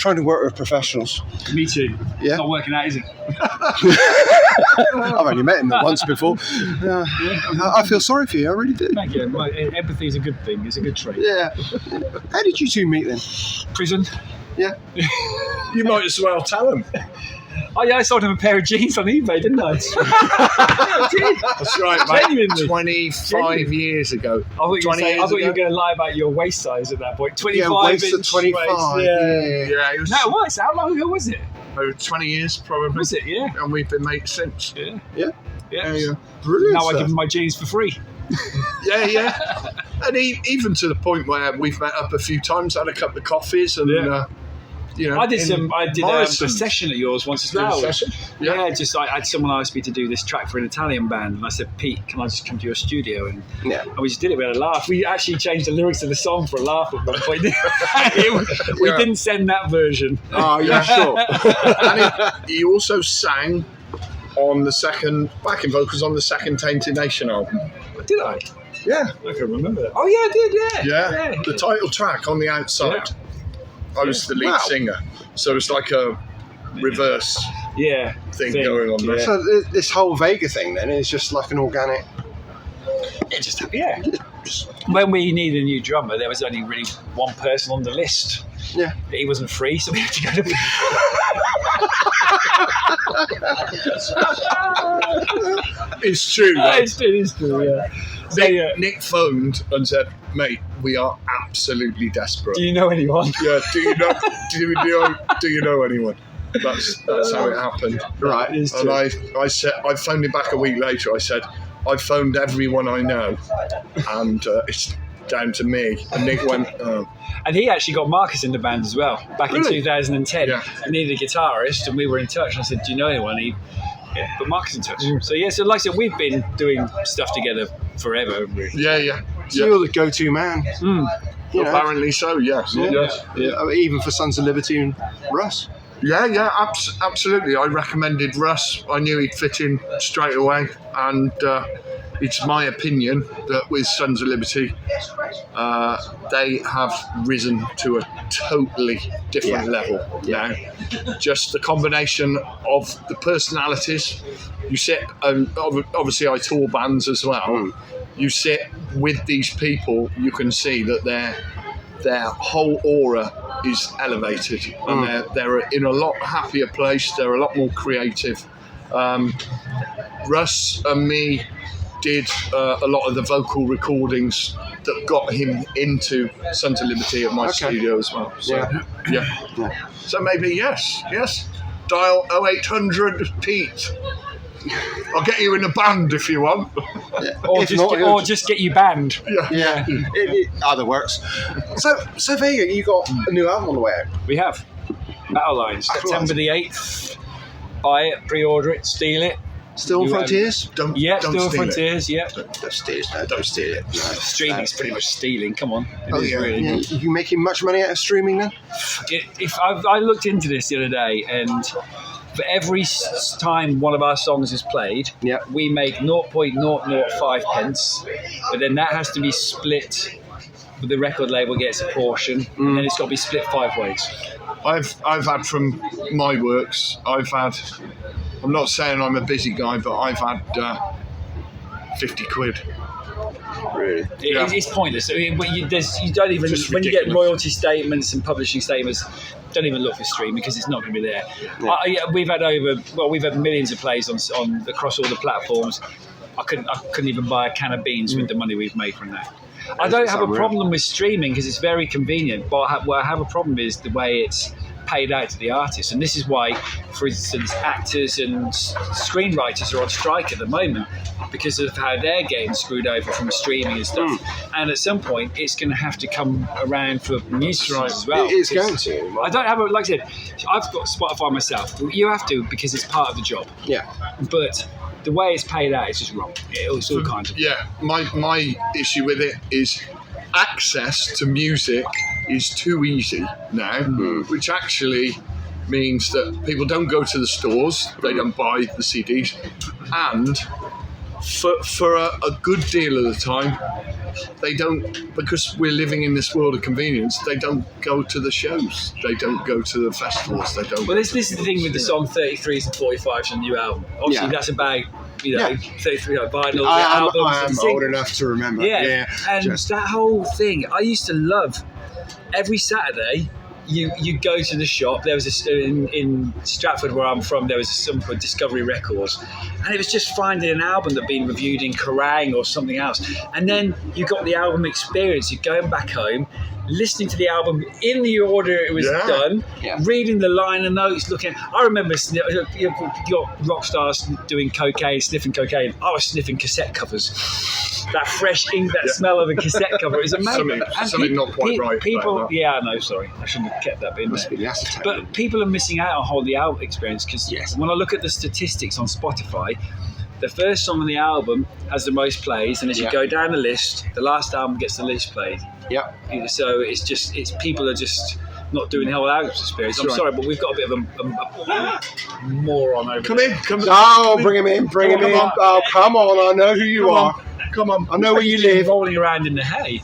trying to work with professionals. Me too. Yeah. It's not working out, is it? I've only met him once before. I feel sorry for you, I really do. Thank you. Empathy is a good thing. It's a good trait. Yeah. How did you two meet then? Prison. Yeah. You might as well tell him. Oh yeah, I sold him a pair of jeans on eBay, didn't I? I did. That's right, mate. Genuinely. 25 years ago. I thought you were going to lie about your waist size at that point. 25 waist inch at 25. waist. Yeah, it was. No, it was. How long ago was it? Over 20 years, probably. Was it? Yeah. And we've been mates since. Yeah. Yeah. Brilliant. Now I give him my jeans for free. Yeah. And even to the point where we've met up a few times, had a couple of coffees, and I did a session at yours once as well. Yeah. I had someone asked me to do this track for an Italian band, and I said, Pete, can I just come to your studio? And we just did it. We had a laugh. We actually changed the lyrics of the song for a laugh at one point. We didn't send that version. Oh, yeah, sure. And he also sang on the second backing vocals on the second Tainted Nation album. Did I? Yeah. I can remember that. Oh yeah, I did. Yeah. The title track on the outside. Yeah. I was the lead singer, so it's like a reverse thing going on there. So this whole Vega thing then is just like an organic. When we needed a new drummer, there was only really one person on the list. Yeah, but he wasn't free, so we had to go to. It's true. It's true. Yeah. Nick phoned and said, "Mate, we are absolutely desperate. Do you know anyone?" Yeah. Do you know anyone? That's how it happened. Right. And I said, I phoned him back a week later. I said, I phoned everyone I know, and it's down to me. And Nick went, oh. And he actually got Marcus in the band as well back in 2010. Yeah. He needed a guitarist, and we were in touch. And I said, "Do you know anyone?" But Marcus in touch. So so like I said, we've been doing stuff together forever. Yeah. So you're the go-to man. Apparently so. Yes. Even for Sons of Liberty and Russ. Yeah, absolutely. I recommended Russ. I knew he'd fit in straight away, and it's my opinion that with Sons of Liberty, they have risen to a totally different level now. Just the combination of the personalities. You sit, obviously I tour bands as well. You sit with these people, you can see that their whole aura is elevated, and they're in a lot happier place. They're a lot more creative. Russ and me did a lot of the vocal recordings that got him into Sons of Liberty at my studio as well. So, yeah. So maybe yes. Dial 0800 Pete. I'll get you in a band if you want. Or just get you banned. Yeah. It either works. So Vega, you got a new album on the way out. We have. Battlelines, September the 8th. Buy it, pre-order it, steal it. Still on Frontiers? Still on Frontiers, yeah. Don't steal it. No, don't steal it. Streaming's pretty much stealing, come on. Really. Yeah. You making much money out of streaming then? I looked into this the other day, and for every time one of our songs is played, we make 0.005 pence, but then that has to be split. The record label gets a portion, and then it's got to be split 5 ways. I've had from my works, I'm not saying I'm a busy guy, but I've had 50 quid. Really? It's pointless. I mean, you don't even, when you get royalty statements and publishing statements, don't even look for stream because it's not going to be there. Yeah. We've had millions of plays on across all the platforms. I couldn't even buy a can of beans with the money we've made from that. I don't have a problem with streaming because it's very convenient, but what I have a problem is the way it's paid out to the artists, and this is why, for instance, actors and screenwriters are on strike at the moment because of how they're getting screwed over from streaming and stuff. And at some point, it's going to have to come around for musicians as well. It is going to. I don't have like I said, I've got Spotify myself. You have to because it's part of the job. Yeah. But the way it's paid out is just wrong. It's all kinds of. Yeah, my issue with it is access to music is too easy now, which actually means that people don't go to the stores, they don't buy the CDs, and for a good deal of the time, they don't, because we're living in this world of convenience, they don't go to the shows, they don't go to the festivals, they don't. Well, this is the thing with the song 33s and 45s on the new album. Obviously, that's about 33 vinyl albums. I am old enough to remember. Yeah. And that whole thing, I used to love. Every Saturday, you go to the shop. There was in Stratford, where I'm from, there was something called Discovery Records, and it was just finding an album that had been reviewed in Kerrang or something else, and then you got the album experience. You're going back home, listening to the album in the order it was done, reading the liner notes, looking. I remember you got rock stars doing cocaine, sniffing cocaine. I was sniffing cassette covers. That fresh ink, that smell of a cassette cover is amazing. Something not quite right. People, I know. Sorry, I shouldn't have kept that in there. But people are missing out on whole the album experience because when I look at the statistics on Spotify, the first song on the album has the most plays, and as you go down the list, the last album gets the least played. Yeah. So it's people are just not doing the whole album experience. I'm sorry, but we've got a bit of a moron over Come there. in. Come bring him in. Oh, come on. I know who you are. Come on. I know where you live. Rolling around in the hay.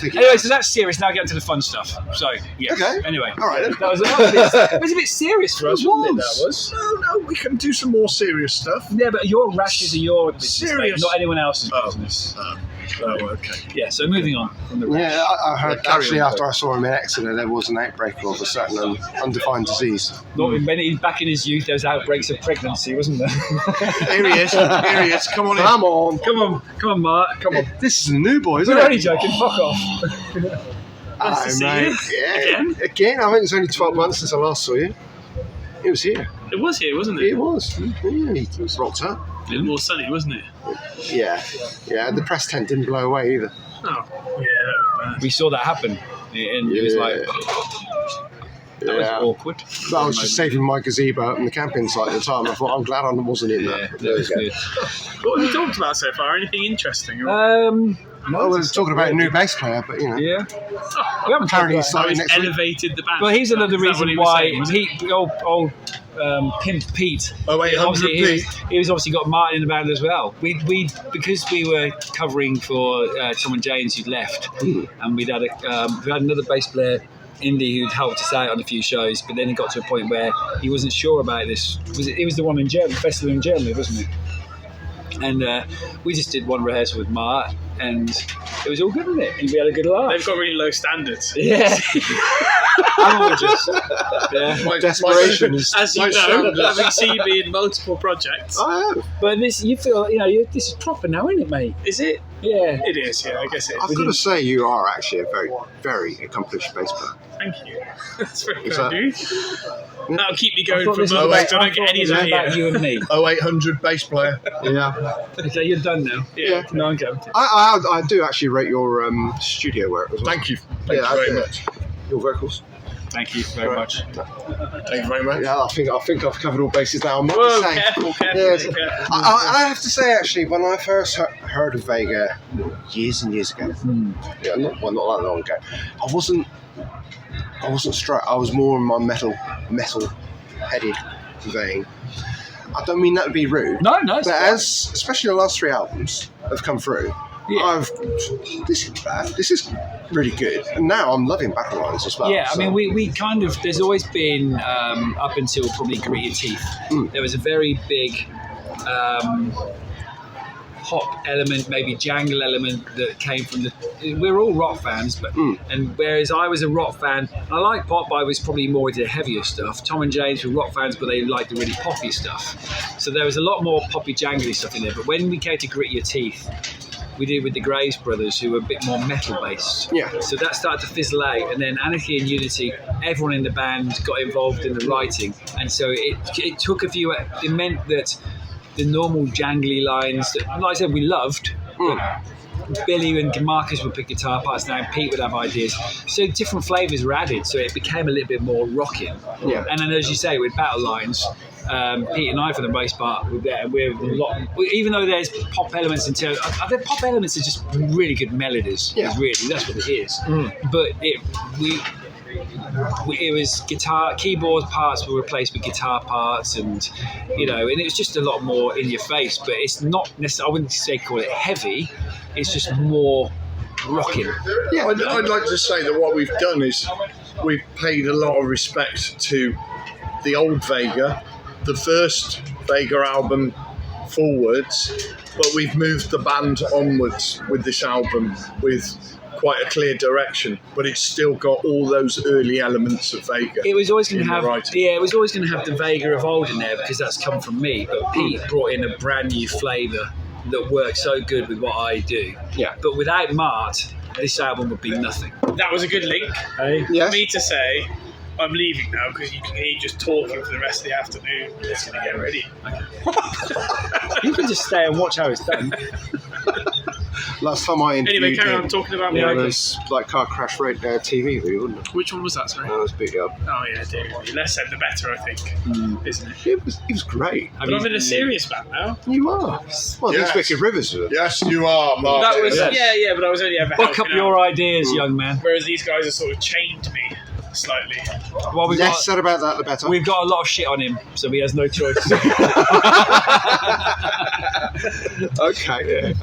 Anyway, so that's serious. Now get into the fun stuff. So, yes. Okay. Anyway. All right. That was it was a bit serious for us, wasn't it? That was. No, we can do some more serious stuff. Yeah, but your rashes are your business, serious, not anyone else's business. Oh, okay. Yeah, so moving on from the rash. Yeah, I heard actually after I saw him in Exeter, there was an outbreak of a certain undefined disease. Back in his youth, there was outbreaks of pregnancy, wasn't there? Here he is. Come on in. Come on, Mart. Come on. This is a new boy, isn't it? You're only joking. Fuck off. Nice to see you. Yeah. Again, I think it's only 12 months since I last saw you. It was here. It was here, wasn't it? It was. Yeah, he was rocked up. It was more sunny, wasn't it? Yeah. The press tent didn't blow away either. Oh, yeah. We saw that happen, and it was like that was awkward. I was just saving my gazebo up in the camping site at the time. I thought, I'm glad I wasn't in that. That was good. What have we talked about so far? Anything interesting? No, we were talking about a new bass player, but you know. Yeah. We haven't apparently starting next week. elevated the band. Well, here's another reason why old Pimp Pete. Oh, 800 Pete. He was obviously got Martin in the band as well. We because we were covering for Tom and James who'd left, and we had another bass player, Indy, who'd helped us out on a few shows, but then it got to a point where he wasn't sure about this. It was the one in Germany, festival in Germany, wasn't it? And we just did one rehearsal with Mart, and it was all good, wasn't it? And we had a good laugh. They've got really low standards. Yeah. My desperation is. As you know, having seen me in multiple projects. I have. But this, you feel, this is proper now, isn't it, mate? Is it? Yeah. It is, yeah, I guess it is. I've got to say, you are actually a very, very accomplished bass player. Thank you. That's very Is kind of you. That'll keep me going for this months. was I don't get any of that about here. you and me. 0800 bass player. Yeah. Okay, you're done now. Yeah. No, I'm going. I do actually rate your studio work as well. Thank you. Thank you very much. Your vocals. Thank you very much. Thank you very much. Yeah, I think I've covered all bases now. I'm not Whoa, saying. careful. I have to say, actually, when I first heard of Vega years and years ago, not that long ago, I wasn't struck. I was more in my metal-headed vein. I don't mean that to be rude. No, but especially the last 3 albums have come through. Yeah. This is bad. This is really good. And now I'm loving Battlelines as well. Yeah, I mean, we kind of, there's always been, up until probably Grit Your Teeth, there was a very big pop element, maybe jangle element that came from we're all rock fans, but and whereas I was a rock fan, I like pop, but I was probably more into the heavier stuff. Tom and James were rock fans, but they liked the really poppy stuff. So there was a lot more poppy jangly stuff in there. But when we came to Grit Your Teeth, we did with the Graves brothers, who were a bit more metal based. Yeah. So that started to fizzle out, and then Anarchy and Unity, everyone in the band got involved in the writing, and so it took a few. It meant that the normal jangly lines that, like I said, we loved. Billy and Marcus would pick guitar parts now, and Pete would have ideas. So different flavours were added, so it became a little bit more rocking. Yeah. And then, as you say, with Battlelines, Pete and I, for the most part, we're a lot. Even though there's pop elements in terms, the pop elements are just really good melodies. Yeah. Really, that's what it is. But it was keyboard parts were replaced with guitar parts, and and it was just a lot more in your face. But it's not necessarily, I wouldn't say call it heavy. It's just more rocking. Yeah, I'd like to say that what we've done is we've paid a lot of respect to the old Vega, the first Vega album forwards, but we've moved the band onwards with this album with quite a clear direction, but it's still got all those early elements of Vega. It was always going to have, writing. it was always going to have the Vega of old in there because that's come from me. But Pete brought in a brand new flavour that works so good with what I do. Yeah. But without Mart, this album would be nothing. That was a good link Hey? Yes. for me to say I'm leaving now because you can hear you just talking for the rest of the afternoon. It's going to get ready. You can just stay and watch how it's done. Last time I interviewed Anyway, carry him, on talking about it Vega. was like car crash rate TV, really, wasn't it? Which one was that, sorry? That was beat up. Oh yeah, dear. Less said the better, I think, isn't it? It was great. But I'm in a serious band now. You are. Well, Yes. these Wicked Rivers are. Yes, you are, Mark. That was Yes. yeah, but I was only ever Buck up helping your out. ideas, young man. Whereas these guys have sort of chained me slightly. Well, Less said about that, the better. we've got a lot of shit on him, so he has no choice. Okay.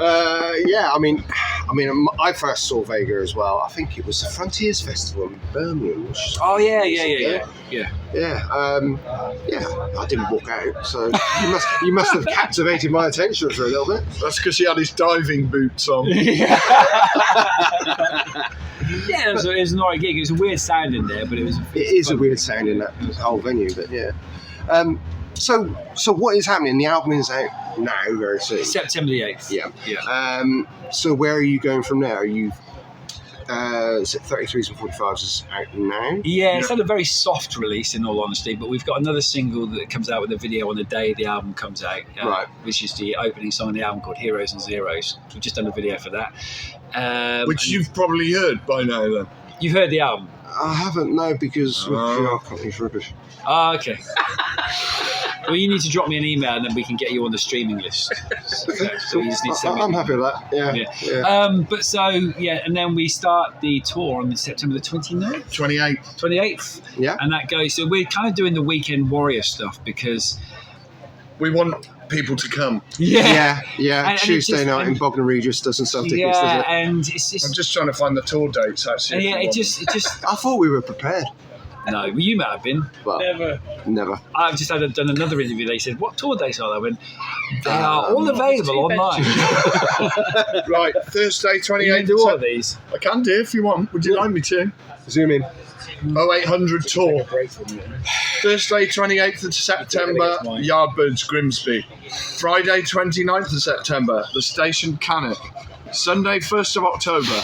I first saw Vega as well. I think it was the Frontiers Festival in Birmingham. Oh yeah. I didn't walk out, so you must have captivated my attention for a little bit. That's because he had his diving boots on. Yeah, it was an alright gig. It was a weird sound in there, but it was. It is a weird sound in that whole venue, but yeah. So what is happening? The album is out now, very soon. September the 8th. Yeah. Yeah. So where are you going from there? Are you 33s and 45s is out now? Yeah, it's had a very soft release, in all honesty, but we've got another single that comes out with a video on the day the album comes out, Right. which is the opening song of the album called Heroes and Zeros. We've just done a video for that. Which and you've probably heard by now, then. You've heard the album? I haven't, no, because our company's rubbish. Oh, okay. Well, you need to drop me an email and then we can get you on the streaming list. So you just need to send me I'm happy with that. Yeah. And then we start the tour on September the 29th? 28th. Yeah. And that goes, so we're kind of doing the Weekend Warrior stuff because... We want people to come. Yeah. And Tuesday it just- night in Bognor Regis doesn't sell tickets, does Yeah, it? and it's just... I'm just trying to find the tour dates, actually. And if yeah, you it want. just... I thought we were prepared. No, well, you might have been. But never. I've just done another interview. They said, what tour dates are there? I went, they are all available online. Right, Thursday, You can 28th. do all of these. I can do if you want. Would you like me to? Zoom in. 0800 tour. Thursday, 28th of September, Yardbirds, Grimsby. Friday, 29th of September, the Station Cannock. Sunday, 1st of October,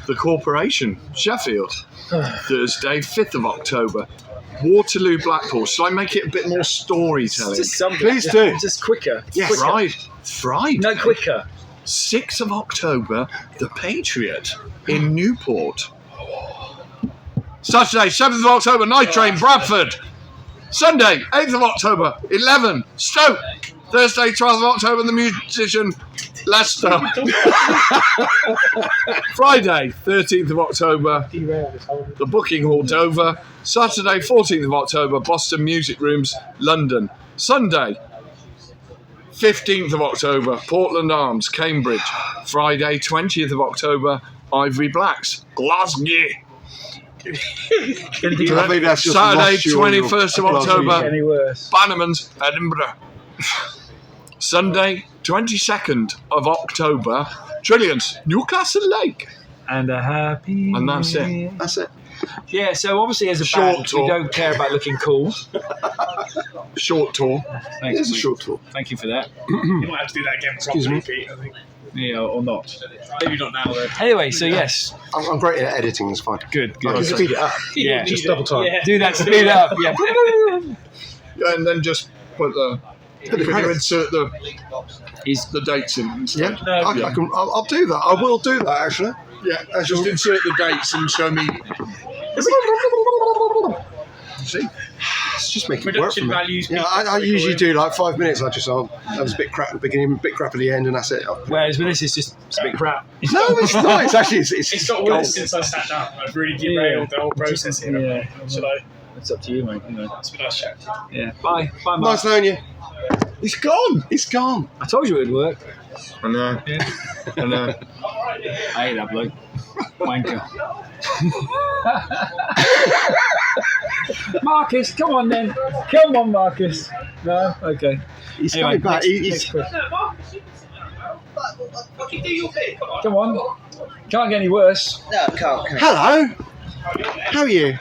the Corporation, Sheffield. Thursday, 5th of October, Waterloo, Blackpool. Shall I make it a bit more storytelling? Just something. Please do. Just quicker. Yes. Quicker. Friday. No, quicker. 6th of October, The Patriot in Newport. Saturday, 7th of October, Night Train, Bradford. Sunday, 8th of October, 11, Stoke. Thursday, 12th of October, The Musician, Leicester. Friday, 13th of October, The Booking Hall, Dover. Saturday, 14th of October, Boston Music Rooms, London. Sunday, 15th of October, Portland Arms, Cambridge. Friday, 20th of October, Ivory Blacks, Glasgow. I think that's just Saturday, lost you on your 21st of applause. October, Any worse? Bannerman's, Edinburgh. Sunday, 22nd of October, Trillions, Newcastle Lake. And a happy... And that's it. That's it. Yeah, so obviously as a Short band, tour. we don't care about looking cool. Short tour. Thanks, It's a mate. short tour. Thank you for that. You might have to do that again properly, me. Pete, I think. Yeah, or not. Maybe not now, though. Anyway, so yes. I'm great at editing, it's fine. Good. I can speed it up. Yeah. Just double time. Yeah. Do that, speed it up. Yeah. And then just put the... Can you insert the dates in instead? Yeah, I'll do that. I will do that, actually. Yeah, just insert the dates and show me. See? It's just making it work for Production me. values. Yeah, I usually do like 5 minutes. I just that was a bit crap at the beginning, a bit crap at the end, and that's it. Whereas with this, it's a bit crap. No, it's not. It's actually It's got worse since I sat down. I've really derailed the whole process here. Yeah. Should I? It's up to you, mate. It's been nice chatting. Yeah. Bye, Mark. Nice knowing you. He's gone. He's gone. I told you it would work. I know. Yeah. I know. I hate that bloke. Wanker. Marcus, come on then. Come on, Marcus. No? Okay. He's Anyway, coming back. next question. Come on. Can't get any worse. No, can't. Hello. How are you?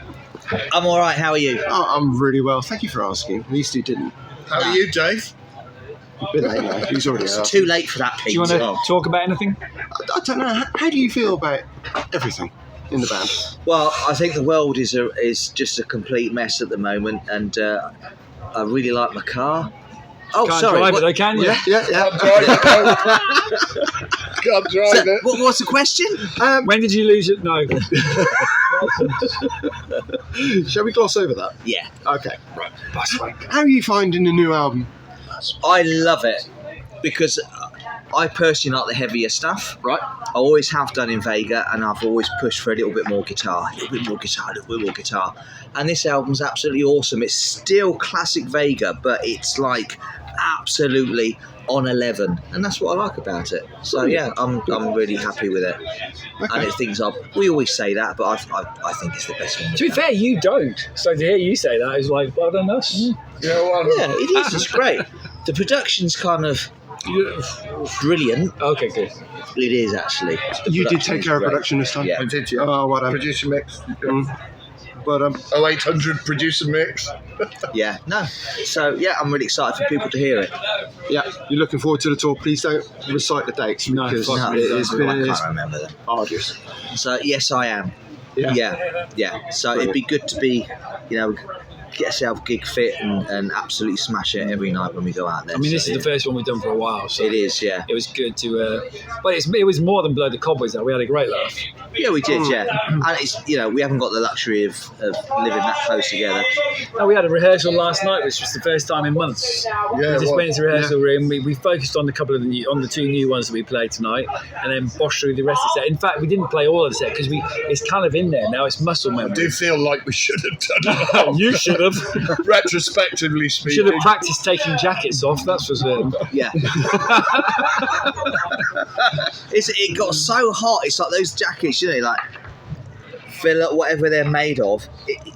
I'm all right. How are you? Oh, I'm really well. Thank you for asking. At least you didn't. How are you, Dave? A bit late now. He's already It's asked. too late for that, Pete. Do you want to talk about anything? I don't know. How do you feel about everything in the band? Well, I think the world is just a complete mess at the moment, and I really like my car. Oh, Can't sorry. drive what- it, though, can you? Yeah. Can't drive so, it. what's the question? When did you lose it? No. Shall we gloss over that? Yeah, Okay. Right. How are you finding the new album? I love it because I personally like the heavier stuff. Right. I always have done in Vega, and I've always pushed for a little bit more guitar, and this album's absolutely awesome. It's still classic Vega, but it's like absolutely on 11, and that's what I like about it. So yeah, I'm really happy with it. And it things up. We always say that, but I think it's the best one. To be fair, you don't. So to hear you say that is like, well done us. Yeah, well, Yeah, it is. It's great. The production's kind of brilliant. Okay, good. It is actually. The You did production's take care of great. production this time? Yeah. I did, yeah. Oh, well done. Producer mix. But 0800 producer mix. Yeah, no. So yeah, I'm really excited for people to hear it. yeah, you're looking forward to the tour. Please don't recite the dates No, because fuck No, it's I been can't remember them. arduous. So yes, I am. Yeah. So it'd be good to be, get ourselves gig fit and absolutely smash it every night when we go out there. I mean, this So, is the first one we've done for a while, so It is, yeah. it was good to. But it was more than blow the cobwebs out. We had a great laugh. Yeah, we did, yeah. And it's we haven't got the luxury of living that close together. No, we had a rehearsal last night, which was the first time in months. We just went into the rehearsal room. We focused on the two new ones that we played tonight, and then bossed through the rest of the set. In fact, we didn't play all of the set because it's kind of in there now. It's muscle I memory. do feel like we should have done it. You should have. Retrospectively We speaking. should have practiced taking jackets off. That's for certain. Yeah. It got so hot. It's like those jackets, like fill up whatever they're made of.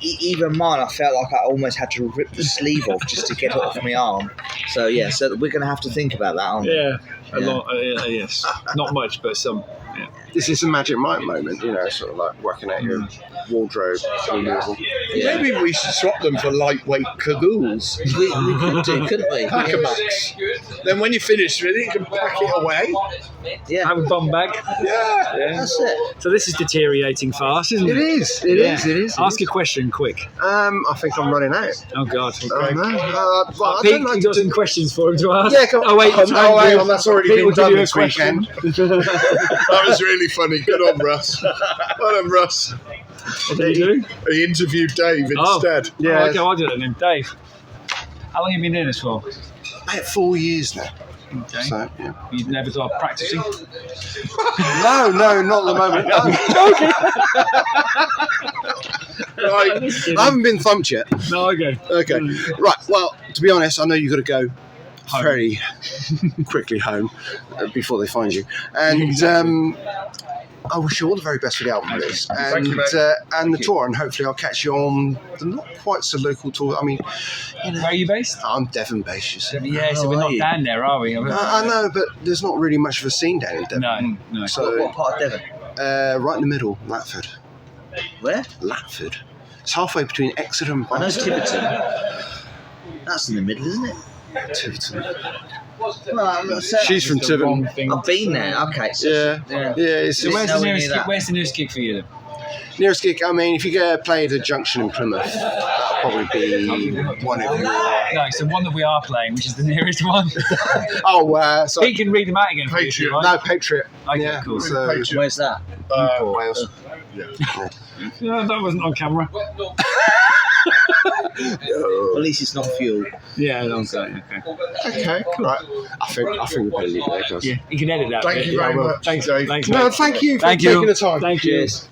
Even mine, I felt like I almost had to rip the sleeve off just to get it off my arm. So yeah, so we're going to have to think about that, aren't we? Yeah, a lot. Yes, not much, but some. Yeah. This is a Magic Mike moment, sort of like working out your wardrobe removal. Yeah. Maybe we should swap them for lightweight cagoules. We could do, couldn't we? Pack-a-backs. Then when you finish with it, you can pack it away. Yeah, Have a bum bag. Yeah. that's it. So this is deteriorating fast, isn't it? It is. It is. Ask a question quick. I think I'm running out. Oh God. I know. Well, I Pete, don't like you to got some questions for him to ask? Yeah, come on. Oh wait, hang on, that's already Pete been will give done you a this question. weekend. That was really funny. Good on Russ. Well done, Russ. What did you do? He interviewed Dave instead. Yeah. Oh, okay, I'll do that then. Dave, how long have you been doing this for? About 4 years now. Okay. So, yeah. You've never stopped practicing? No, not at the moment. No. Right. I haven't been thumped yet. No, okay. Okay. Right. Well, to be honest, I know you've got to go Home. very quickly home before they find you. And I wish you all the very best for the album release Thank you, mate. and the tour. And hopefully I'll catch you on the not quite so local tour. I mean, Where are you based? I'm Devon based, you see. Yeah, so we're are not you? down there, are we? I know, but there's not really much of a scene down in Devon. No. So, What part of Devon? right in the middle, Latford. Where? Latford. It's halfway between Exeter and I know Barnsley. Tiverton. That's in the middle, isn't it? Tiverton. Well, She's from The wrong Tiverton. thing. I've been there. Okay. So, Yeah. It's So where's the nowhere nearest near that. where's the nearest gig for you then? nearest gig. I mean, if you go play the Junction in Plymouth, that'll probably be one of your. No, it's the one that we are playing, which is the nearest one. Oh, sorry. Pete can read them out again for you if you Patreon. like. No, Patriot. Okay, Yeah, cool. so, Patreon. Where's that? Wales. Yeah, that wasn't on camera. At least it's not fuel. Yeah, long time. Okay. Okay, right. I think we better leave it there, guys. Yeah, you can edit that. Thank bit. you very much. Thanks. Dave. Thanks. No, mate. thank you for Thank taking you. the time. Thank you. Cheers.